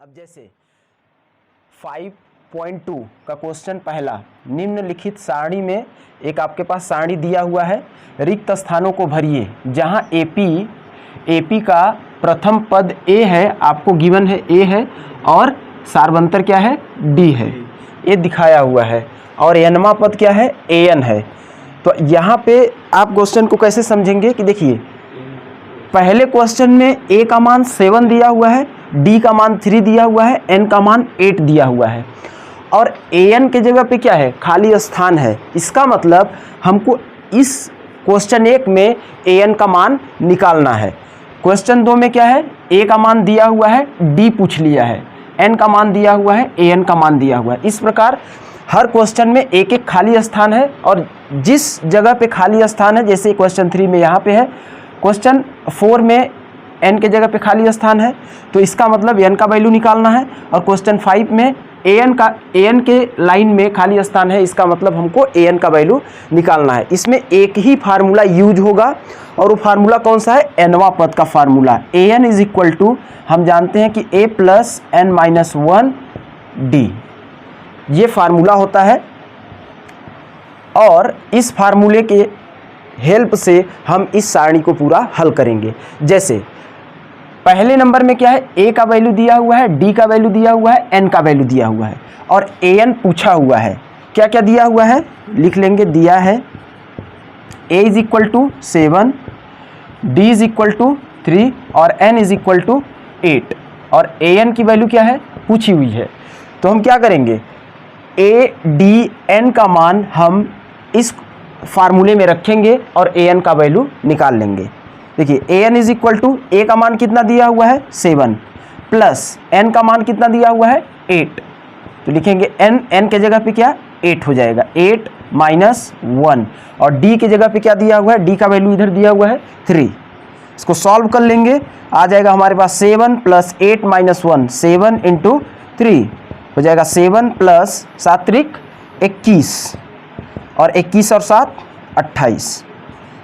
अब जैसे 5.2 का क्वेश्चन पहला, निम्नलिखित सारणी में एक आपके पास सारणी दिया हुआ है, रिक्त स्थानों को भरिए जहां एपी का प्रथम पद ए है, आपको गिवन है ए है और सार्वंतर क्या है डी है, ये दिखाया हुआ है और एनवा पद क्या है एन है। तो यहाँ पे आप क्वेश्चन को कैसे समझेंगे कि देखिए पहले क्वेश्चन में ए का मान 7 दिया हुआ है, डी का मान 3 दिया हुआ है, एन का मान 8 दिया हुआ है और एन के जगह पे क्या है खाली स्थान है। इसका मतलब हमको इस क्वेश्चन 1 में एन का मान निकालना है। क्वेश्चन 2 में क्या है ए का मान दिया हुआ है, डी पूछ लिया है, एन का मान दिया हुआ है, एन का मान दिया हुआ है। इस प्रकार हर क्वेश्चन में एक एक खाली स्थान है और जिस जगह पे खाली स्थान है, जैसे क्वेश्चन 3 में यहाँ पे है, क्वेश्चन 4 में एन के जगह पे खाली स्थान है तो इसका मतलब एन का वैल्यू निकालना है और क्वेश्चन 5 में एन के लाइन में खाली स्थान है, इसका मतलब हमको एन का वैल्यू निकालना है। इसमें एक ही फार्मूला यूज होगा और वो फार्मूला कौन सा है एनवा पद का formula. N is equal to हम जानते हैं कि a plus n minus 1 d, ये फार्मूला होता है और इस फार्मूले के हेल्प से हम इस सारणी को पूरा हल करेंगे। जैसे पहले नंबर में क्या है ए का वैल्यू दिया हुआ है, डी का वैल्यू दिया हुआ है, एन का वैल्यू दिया हुआ है और एन पूछा हुआ है। क्या क्या दिया हुआ है लिख लेंगे। दिया है A is equal to 7, D is equal to 3 और एन इज इक्वल टू 8 और ए एन की वैल्यू क्या है पूछी हुई है। तो हम क्या करेंगे ए डी एन का मान हम इस फार्मूले में रखेंगे और ए एन का वैल्यू निकाल लेंगे। देखिए A N is equal to ए का मान कितना दिया हुआ है 7 प्लस एन का मान कितना दिया हुआ है 8, तो लिखेंगे एन के जगह पे क्या 8 हो जाएगा, 8 माइनस 1 और डी के जगह पे क्या दिया हुआ है, डी का वैल्यू इधर दिया हुआ है 3। इसको सॉल्व कर लेंगे, आ जाएगा हमारे पास 7 प्लस 8 माइनस 1, 7 इंटू 3 हो जाएगा 7 प्लस 7 त्रिक 21 और 21 और 7 28।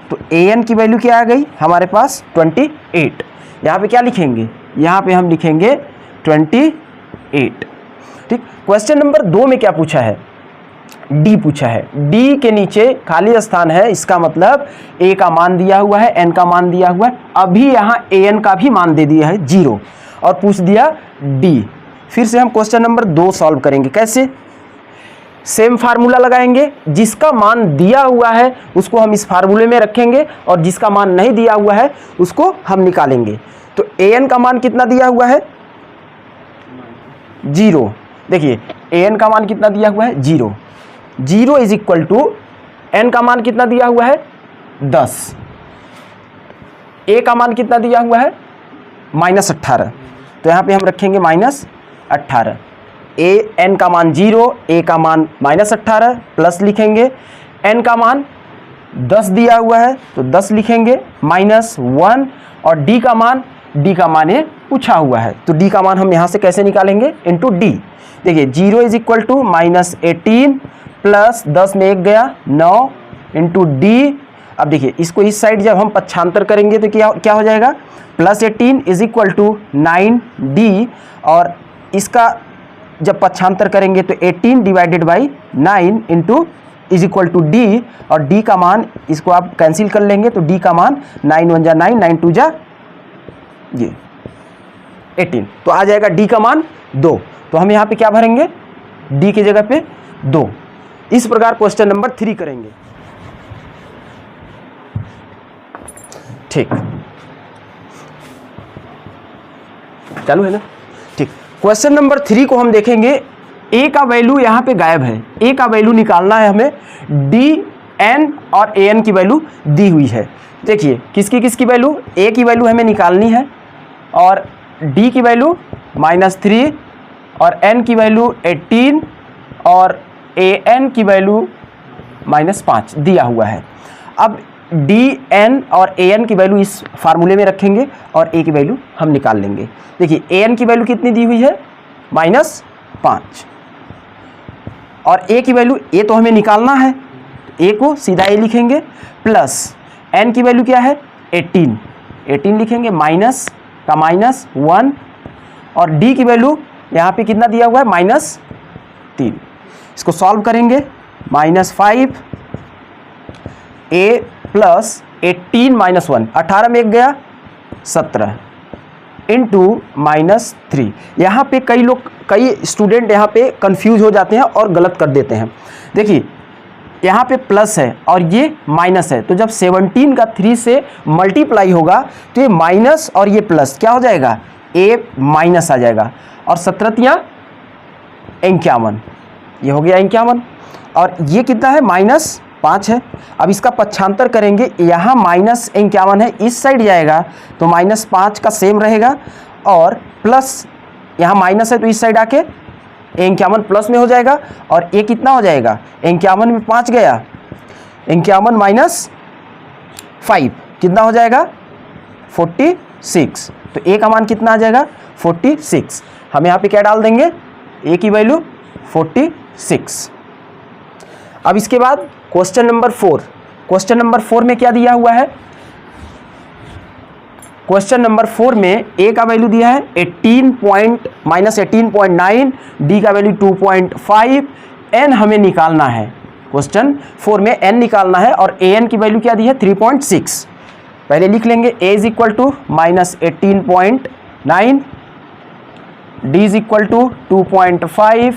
तो ए एन की वैल्यू क्या आ गई हमारे पास 28। यहाँ पे क्या लिखेंगे, यहाँ पे हम लिखेंगे 28। ठीक। क्वेश्चन नंबर 2 में क्या पूछा है डी पूछा है, डी के नीचे खाली स्थान है, इसका मतलब ए का मान दिया हुआ है, एन का मान दिया हुआ है, अभी यहाँ ए एन का भी मान दे दिया है 0 और पूछ दिया डी। फिर से हम क्वेश्चन नंबर 2 सॉल्व करेंगे। कैसे, सेम फार्मूला लगाएंगे, जिसका मान दिया हुआ है उसको हम इस फार्मूले में रखेंगे और जिसका मान नहीं दिया हुआ है उसको हम निकालेंगे। तो ए एन का मान कितना दिया हुआ है 0। देखिए ए एन का मान कितना दिया हुआ है 0, 0 इज इक्वल टू एन का मान कितना दिया हुआ है 10, ए का मान कितना दिया हुआ है -18, तो यहाँ पे हम रखेंगे -18। ए एन का मान 0, ए का मान -18 प्लस लिखेंगे, एन का मान 10 दिया हुआ है तो 10 लिखेंगे -1 और डी का मान ये पूछा हुआ है तो डी का मान हम यहाँ से कैसे निकालेंगे इंटू डी। देखिए 0 इज इक्वल टू -18 प्लस 10 में 1 गया 9 इंटू डी। अब देखिए इसको इस साइड जब हम पक्षांतर करेंगे तो क्या हो जाएगा +18 इज इक्वल टू 9D और इसका जब पक्षांतर करेंगे तो 18 divided by 9 into is equal to d और डी का मान इसको आप कैंसिल कर लेंगे तो डी का मान 9 1 जा 9, 9 2 जा ये 18, तो आ जाएगा डी का मान 2। तो हम यहाँ पे क्या भरेंगे डी की जगह पे 2। इस प्रकार क्वेश्चन नंबर 3 करेंगे। ठीक, चालू है ना। ठीक, क्वेश्चन नंबर 3 को हम देखेंगे। ए का वैल्यू यहाँ पे गायब है, ए का वैल्यू निकालना है हमें, डी एन और ए एन की वैल्यू दी हुई है। देखिए किसकी वैल्यू, ए की वैल्यू हमें निकालनी है और डी की वैल्यू -3 और एन की वैल्यू 18 और ए एन की वैल्यू -5 दिया हुआ है। अब डी एन और ए एन की वैल्यू इस फार्मूले में रखेंगे और ए की वैल्यू हम निकाल लेंगे। देखिए ए एन की वैल्यू कितनी दी हुई है -5 और ए की वैल्यू ए तो हमें निकालना है, ए को सीधा ए लिखेंगे प्लस एन की वैल्यू क्या है 18 लिखेंगे, माइनस का -1 और डी की वैल्यू यहाँ पे कितना दिया हुआ है -3। इसको सॉल्व करेंगे -5 a प्लस 18 - 1, 18 में 1 गया 17 इंटू -3। यहाँ पे कई स्टूडेंट यहाँ पे कंफ्यूज हो जाते हैं और गलत कर देते हैं। देखिए यहाँ पे प्लस है और ये माइनस है, तो जब 17 का 3 से मल्टीप्लाई होगा तो ये माइनस और ये प्लस क्या हो जाएगा, a माइनस आ जाएगा, और 17 51, ये हो गया 51, और ये कितना है -5 है। अब इसका पक्षांतर करेंगे, यहाँ -51 है, इस साइड जाएगा तो -5 का सेम रहेगा, और प्लस यहाँ माइनस है तो इस साइड आके 51 प्लस में हो जाएगा, और ये कितना हो जाएगा, 51 में 5 गया, 51 - 5 कितना हो जाएगा 46। तो ए का मान कितना आ जाएगा 46। हम यहाँ पे क्या डाल देंगे, ए की वैल्यू 46। अब इसके बाद क्वेश्चन नंबर 4। क्वेश्चन नंबर 4 में क्या दिया हुआ है, क्वेश्चन नंबर 4 में ए का वैल्यू दिया है -18.9, डी का वैल्यू 2.5, एन हमें निकालना है। क्वेश्चन 4 में एन निकालना है और ए एन की वैल्यू क्या दी है 3.6। पहले लिख लेंगे a is equal to -18.9, d is equal to 2.5,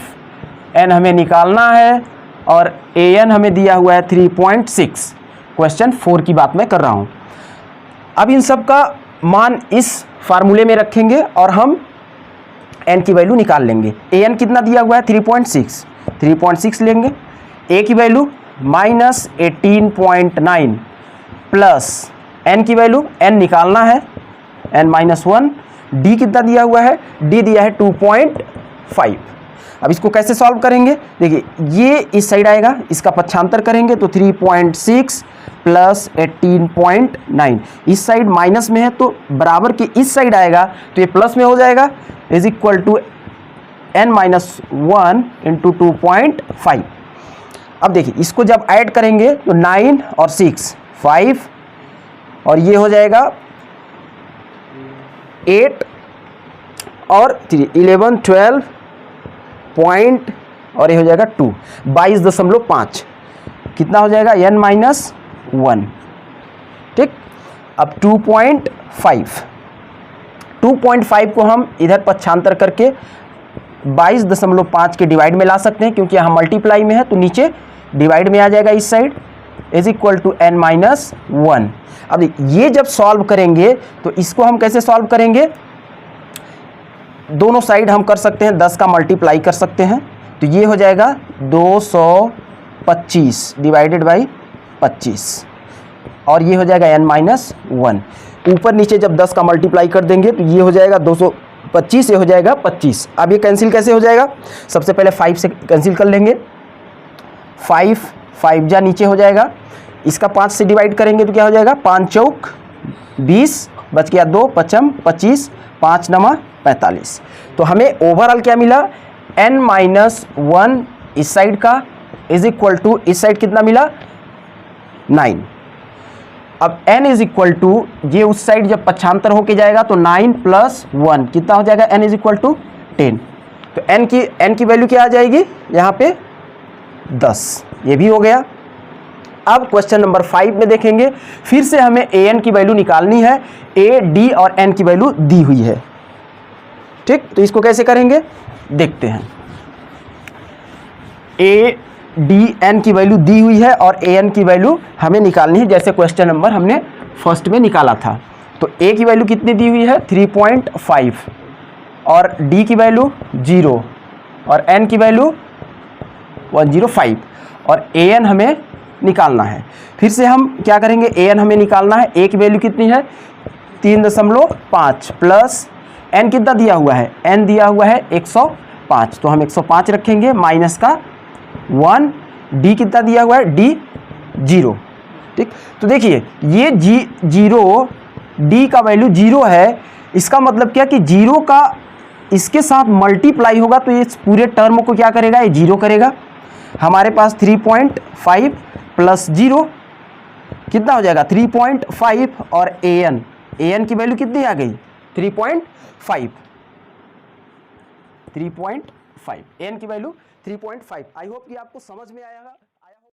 n हमें निकालना है और ए एन हमें दिया हुआ है 3.6। क्वेश्चन 4 की बात मैं कर रहा हूँ। अब इन सब का मान इस फार्मूले में रखेंगे और हम n की वैल्यू निकाल लेंगे। ए एन कितना दिया हुआ है 3.6 लेंगे, a की वैल्यू -18.9 प्लस n की वैल्यू n निकालना है n-1, d कितना दिया हुआ है, d दिया है 2.5। अब इसको कैसे सॉल्व करेंगे, देखिए ये इस साइड आएगा, इसका पक्षांतर करेंगे तो 3.6 प्लस 18.9, इस साइड माइनस में है तो बराबर के इस साइड आएगा तो ये प्लस में हो जाएगा, is equal to n-1 into 2.5। अब देखिए इसको जब ऐड करेंगे तो 9 और 6 5, और ये हो जाएगा 8 और 3 11 12 पॉइंट, और ये हो जाएगा 2 22.5, कितना हो जाएगा n-1, ठीक। अब 2.5 को हम इधर पक्षांतर करके 22.5 के डिवाइड में ला सकते हैं, क्योंकि यहाँ मल्टीप्लाई में है तो नीचे डिवाइड में आ जाएगा इस side, is equal to n-1। अब ये जब सॉल्व करेंगे तो इसको हम कैसे सॉल्व करेंगे, दोनों साइड हम कर सकते हैं 10 का मल्टीप्लाई कर सकते हैं, तो ये हो जाएगा 225 डिवाइडेड बाई 25, और ये हो जाएगा n-1। ऊपर नीचे जब 10 का मल्टीप्लाई कर देंगे तो ये हो जाएगा 225, ये हो जाएगा 25। अब ये कैंसिल कैसे हो जाएगा, सबसे पहले 5 से कैंसिल कर लेंगे, 5 जा नीचे हो जाएगा, इसका 5 से डिवाइड करेंगे तो क्या हो जाएगा 5 चौक 20, बच गया 2 5 25, 5 9 45। तो हमें ओवरऑल क्या मिला, n-1 इस साइड का इज इक्वल टू इस साइड कितना मिला 9। अब n इज इक्वल टू ये उस साइड जब पक्षांतर होके जाएगा तो 9 + 1 कितना हो जाएगा, n इज इक्वल टू 10। तो n की वैल्यू क्या आ जाएगी यहाँ पे 10, ये भी हो गया। अब क्वेश्चन नंबर 5 में देखेंगे, फिर से हमें ए एन की वैल्यू निकालनी है, ए डी और एन की वैल्यू दी हुई है, ठीक। तो इसको कैसे करेंगे देखते हैं। ए डी एन की वैल्यू दी हुई है और ए एन की वैल्यू हमें निकालनी है, जैसे क्वेश्चन नंबर हमने फर्स्ट में निकाला था। तो ए की वैल्यू कितनी दी हुई है 3.5, और डी की वैल्यू 0, और एन की वैल्यू 105, और ए एन हमें निकालना है। फिर से हम क्या करेंगे, ए एन हमें निकालना है, ए की वैल्यू कितनी है 3.5 प्लस एन कितना दिया हुआ है, एन दिया हुआ है 105, तो हम 105 रखेंगे, माइनस का 1, डी कितना दिया हुआ है, डी 0, ठीक। तो देखिए ये जीरो डी का वैल्यू 0 है, इसका मतलब क्या कि 0 का इसके साथ मल्टीप्लाई होगा तो ये पूरे टर्म को क्या करेगा, ये 0 करेगा। हमारे पास 3.5 प्लस 0 कितना हो जाएगा 3.5, और ए एन की वैल्यू कितनी आ गई 3.5, 3.5, n की वैल्यू 3.5। आई होप कि आपको समझ में आएगा।